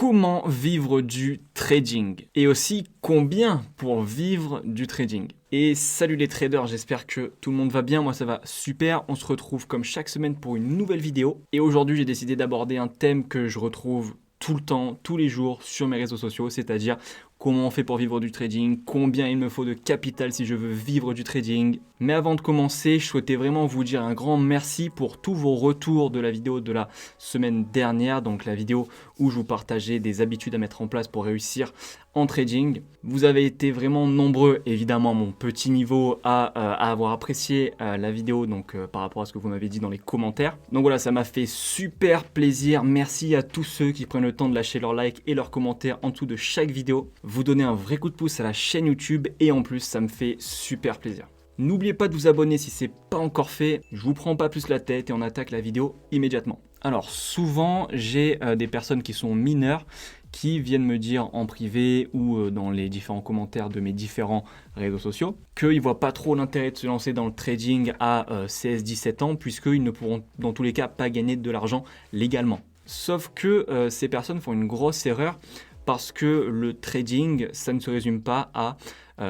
comment vivre du trading et aussi combien pour vivre du trading. Et salut les traders, j'espère que tout le monde va bien, moi ça va super, on se retrouve comme chaque semaine pour une nouvelle vidéo. Et aujourd'hui j'ai décidé d'aborder un thème que je retrouve tout le temps, tous les jours sur mes réseaux sociaux, c'est-à-dire comment on fait pour vivre du trading, combien il me faut de capital si je veux vivre du trading. Mais avant de commencer, je souhaitais vraiment vous dire un grand merci pour tous vos retours de la vidéo de la semaine dernière, donc la vidéo où je vous partageais des habitudes à mettre en place pour réussir en trading. Vous avez été vraiment nombreux, évidemment, mon petit niveau à avoir apprécié la vidéo donc par rapport à ce que vous m'avez dit dans les commentaires. Donc voilà, ça m'a fait super plaisir. Merci à tous ceux qui prennent le temps de lâcher leur like et leurs commentaires en dessous de chaque vidéo. Vous donnez un vrai coup de pouce à la chaîne YouTube et en plus, ça me fait super plaisir. N'oubliez pas de vous abonner si ce n'est pas encore fait. Je vous prends pas plus la tête et on attaque la vidéo immédiatement. Alors souvent, j'ai des personnes qui sont mineures qui viennent me dire en privé ou dans les différents commentaires de mes différents réseaux sociaux qu'ils ne voient pas trop l'intérêt de se lancer dans le trading à 16-17 ans puisqu'ils ne pourront dans tous les cas pas gagner de l'argent légalement. Sauf que ces personnes font une grosse erreur parce que le trading, ça ne se résume pas à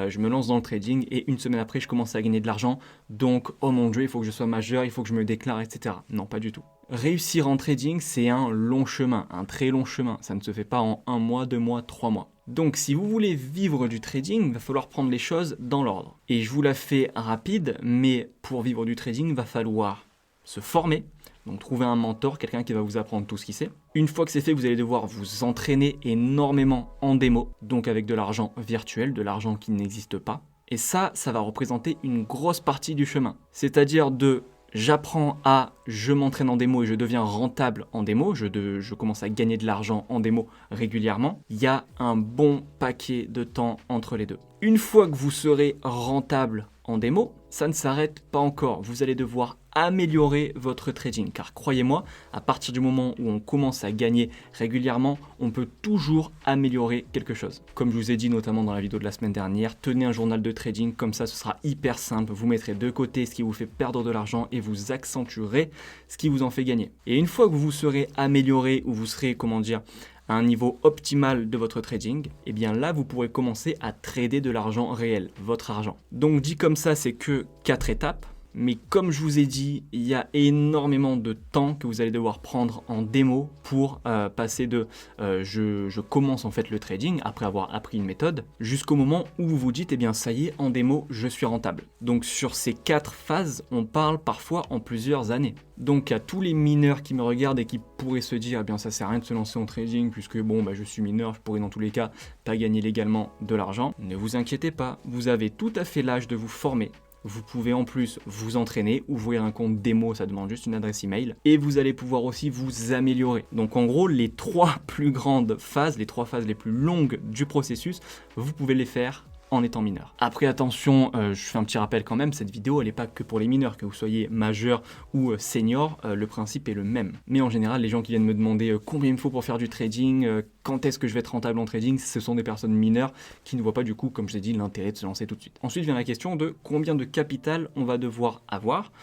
je me lance dans le trading et une semaine après je commence à gagner de l'argent, donc oh mon Dieu, il faut que je sois majeur, il faut que je me déclare, etc. Non, pas du tout. Réussir en trading, c'est un long chemin, un très long chemin. Ça ne se fait pas en 1 mois, 2 mois, 3 mois. Donc si vous voulez vivre du trading, il va falloir prendre les choses dans l'ordre. Et je vous la fais rapide, mais pour vivre du trading, il va falloir se former. Donc trouver un mentor, quelqu'un qui va vous apprendre tout ce qu'il sait. Une fois que c'est fait, vous allez devoir vous entraîner énormément en démo, donc avec de l'argent virtuel, de l'argent qui n'existe pas. Et ça va représenter une grosse partie du chemin. C'est-à-dire de j'apprends à, je m'entraîne en démo et je deviens rentable en démo, je commence à gagner de l'argent en démo régulièrement. Il y a un bon paquet de temps entre les deux. Une fois que vous serez rentable en démo, ça ne s'arrête pas encore. Vous allez devoir améliorer votre trading. Car croyez-moi, à partir du moment où on commence à gagner régulièrement, on peut toujours améliorer quelque chose. Comme je vous ai dit notamment dans la vidéo de la semaine dernière, tenez un journal de trading, comme ça ce sera hyper simple. Vous mettrez de côté ce qui vous fait perdre de l'argent et vous accentuerez ce qui vous en fait gagner. Et une fois que vous serez amélioré ou vous serez, à un niveau optimal de votre trading, et bien là vous pourrez commencer à trader de l'argent réel, votre argent. Donc dit comme ça, c'est que 4 étapes. Mais comme je vous ai dit, il y a énormément de temps que vous allez devoir prendre en démo pour passer de je commence en fait le trading après avoir appris une méthode jusqu'au moment où vous vous dites, eh bien ça y est, en démo, je suis rentable. Donc sur ces 4 phases, on parle parfois en plusieurs années. Donc à tous les mineurs qui me regardent et qui pourraient se dire, eh bien ça sert à rien de se lancer en trading puisque je suis mineur, je pourrais dans tous les cas pas gagner légalement de l'argent. Ne vous inquiétez pas, vous avez tout à fait l'âge de vous former. Vous pouvez en plus vous entraîner, ouvrir un compte démo, ça demande juste une adresse email, et vous allez pouvoir aussi vous améliorer. Donc en gros, les 3 plus grandes phases, les 3 phases les plus longues du processus, vous pouvez les faire en étant mineur. Après attention, je fais un petit rappel quand même, cette vidéo elle n'est pas que pour les mineurs, que vous soyez majeur ou senior, le principe est le même. Mais en général, les gens qui viennent me demander combien il me faut pour faire du trading, quand est-ce que je vais être rentable en trading, ce sont des personnes mineures qui ne voient pas du coup, comme je l'ai dit, l'intérêt de se lancer tout de suite. Ensuite vient la question de combien de capital on va devoir avoir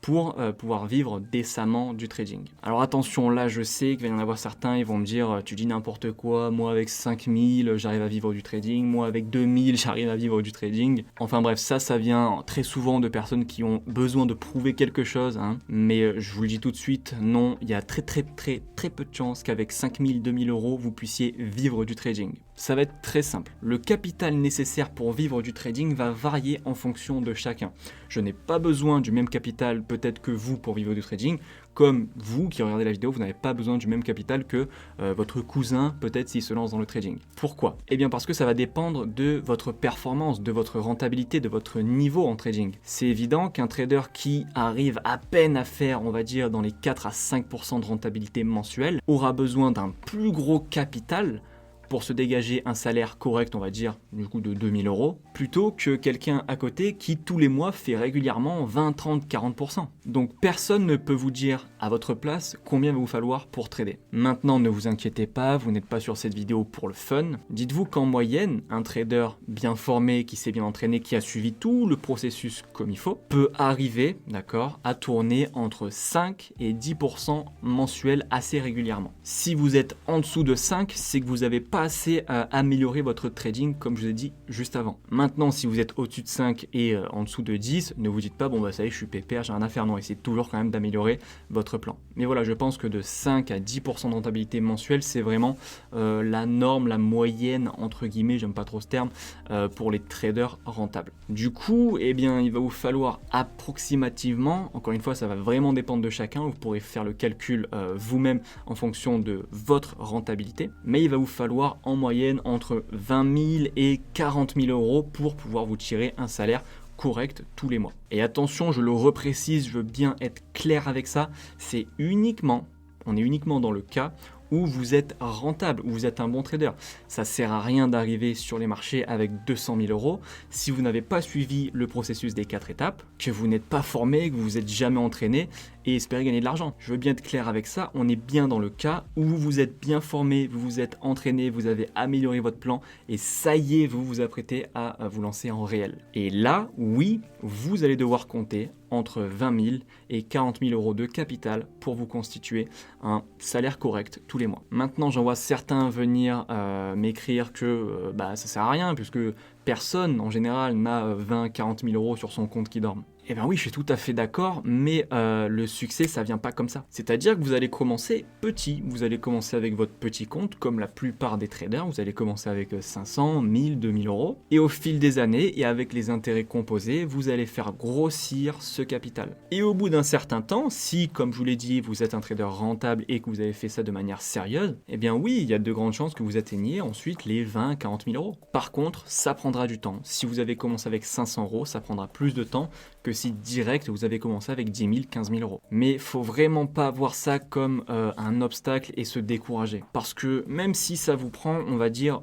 pour pouvoir vivre décemment du trading. Alors attention, là je sais qu'il va y en avoir certains, ils vont me dire tu dis n'importe quoi, moi avec 5000 j'arrive à vivre du trading, moi avec 2000 j'arrive à vivre du trading. Enfin bref, ça vient très souvent de personnes qui ont besoin de prouver quelque chose, mais je vous le dis tout de suite, non, il y a très peu de chances qu'avec 5000, 2000 euros vous puissiez vivre du trading. Ça va être très simple. Le capital nécessaire pour vivre du trading va varier en fonction de chacun. Je n'ai pas besoin du même capital peut-être que vous pour vivre du trading, comme vous qui regardez la vidéo, vous n'avez pas besoin du même capital que votre cousin peut-être s'il se lance dans le trading. Pourquoi ? Eh bien parce que ça va dépendre de votre performance, de votre rentabilité, de votre niveau en trading. C'est évident qu'un trader qui arrive à peine à faire, on va dire, dans les 4 à 5% de rentabilité mensuelle, aura besoin d'un plus gros capital pour se dégager un salaire correct, on va dire, du coup de 2000 euros, plutôt que quelqu'un à côté qui tous les mois fait régulièrement 20, 30, 40%. Donc personne ne peut vous dire à votre place combien il va vous falloir pour trader. Maintenant, ne vous inquiétez pas, vous n'êtes pas sur cette vidéo pour le fun. Dites-vous qu'en moyenne, un trader bien formé, qui s'est bien entraîné, qui a suivi tout le processus comme il faut, peut arriver, d'accord, à tourner entre 5 et 10% mensuel assez régulièrement. Si vous êtes en dessous de 5, c'est que vous n'avez pas assez amélioré votre trading, comme je vous ai dit juste avant. Maintenant, si vous êtes au-dessus de 5 et en dessous de 10, ne vous dites pas, bon bah ça y est, je suis pépère, j'ai rien à faire. Non, essayez toujours quand même d'améliorer votre plan. Mais voilà, je pense que de 5 à 10% de rentabilité mensuelle, c'est vraiment la norme, la moyenne, entre guillemets, j'aime pas trop ce terme, pour les traders rentables. Du coup, eh bien, il va vous falloir approximativement, encore une fois, ça va vraiment dépendre de chacun, vous pourrez faire le calcul vous-même en fonction de votre rentabilité, mais il va vous falloir en moyenne entre 20 000 et 40 000 euros pour pouvoir vous tirer un salaire correct tous les mois. Et attention, je le reprécise, je veux bien être clair avec ça, on est uniquement dans le cas où vous êtes rentable, où vous êtes un bon trader. Ça sert à rien d'arriver sur les marchés avec 200 000 euros si vous n'avez pas suivi le processus des 4 étapes, que vous n'êtes pas formé, que vous n'êtes jamais entraîné et espérer gagner de l'argent. Je veux bien être clair avec ça, on est bien dans le cas où vous êtes bien formé, vous vous êtes entraîné, vous avez amélioré votre plan et ça y est, vous vous apprêtez à vous lancer en réel. Et là, oui, vous allez devoir compter entre 20 000 et 40 000 euros de capital pour vous constituer un salaire correct tous les mois. Maintenant, j'en vois certains venir m'écrire que ça sert à rien puisque personne en général n'a 20-40 000 euros sur son compte qui dorment. Eh bien oui, je suis tout à fait d'accord, mais le succès, ça vient pas comme ça. C'est-à-dire que vous allez commencer petit, vous allez commencer avec votre petit compte, comme la plupart des traders, vous allez commencer avec 500, 1000, 2000 euros, et au fil des années, et avec les intérêts composés, vous allez faire grossir ce capital. Et au bout d'un certain temps, si, comme je vous l'ai dit, vous êtes un trader rentable et que vous avez fait ça de manière sérieuse, eh bien oui, il y a de grandes chances que vous atteigniez ensuite les 20-40 000 euros. Par contre, ça prendra du temps. Si vous avez commencé avec 500 euros, ça prendra plus de temps que si direct vous avez commencé avec 10 000, 15 000 euros. Mais faut vraiment pas voir ça comme un obstacle et se décourager. Parce que même si ça vous prend, on va dire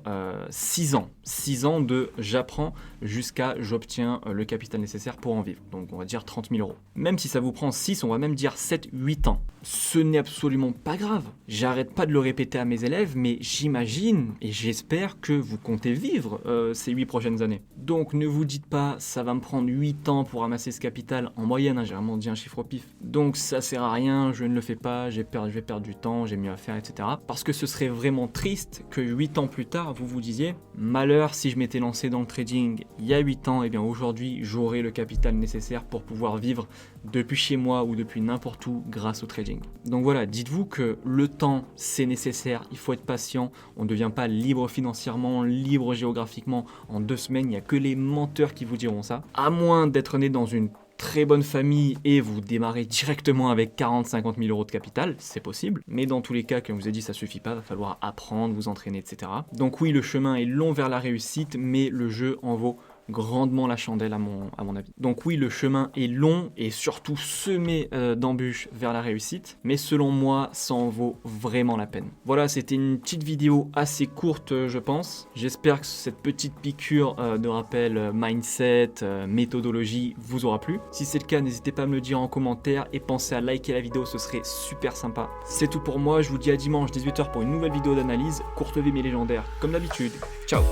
6 ans de j'apprends jusqu'à j'obtiens le capital nécessaire pour en vivre. Donc on va dire 30 000 euros. Même si ça vous prend 6, on va même dire 7, 8 ans. Ce n'est absolument pas grave. J'arrête pas de le répéter à mes élèves, mais j'imagine et j'espère que vous comptez vivre ces 8 prochaines années. Donc ne vous dites pas ça va me prendre 8 ans pour amasser ce capital en moyenne, j'ai vraiment dit un chiffre au pif. Donc ça sert à rien, je ne le fais pas, je vais perdre du temps, j'ai mieux à faire, etc. Parce que ce serait vraiment triste que 8 ans plus tard, vous vous disiez malheur si je m'étais lancé dans le trading il y a 8 ans, et bien aujourd'hui j'aurai le capital nécessaire pour pouvoir vivre depuis chez moi ou depuis n'importe où grâce au trading. Donc voilà, dites-vous que le temps c'est nécessaire, il faut être patient, on ne devient pas libre financièrement, libre géographiquement en 2 semaines, il n'y a que les menteurs qui vous diront ça, à moins d'être né dans une très bonne famille et vous démarrez directement avec 40-50 000 euros de capital, c'est possible. Mais dans tous les cas, comme je vous ai dit, ça suffit pas, il va falloir apprendre, vous entraîner, etc. Donc oui, le chemin est long vers la réussite, mais le jeu en vaut grandement la chandelle à mon avis. Donc oui, le chemin est long et surtout semé d'embûches vers la réussite, mais selon moi, ça en vaut vraiment la peine. Voilà, c'était une petite vidéo assez courte, je pense. J'espère que cette petite piqûre de rappel mindset, méthodologie vous aura plu. Si c'est le cas, n'hésitez pas à me le dire en commentaire et pensez à liker la vidéo, ce serait super sympa. C'est tout pour moi, je vous dis à dimanche 18 h pour une nouvelle vidéo d'analyse, courte vie mais légendaire, comme d'habitude. Ciao!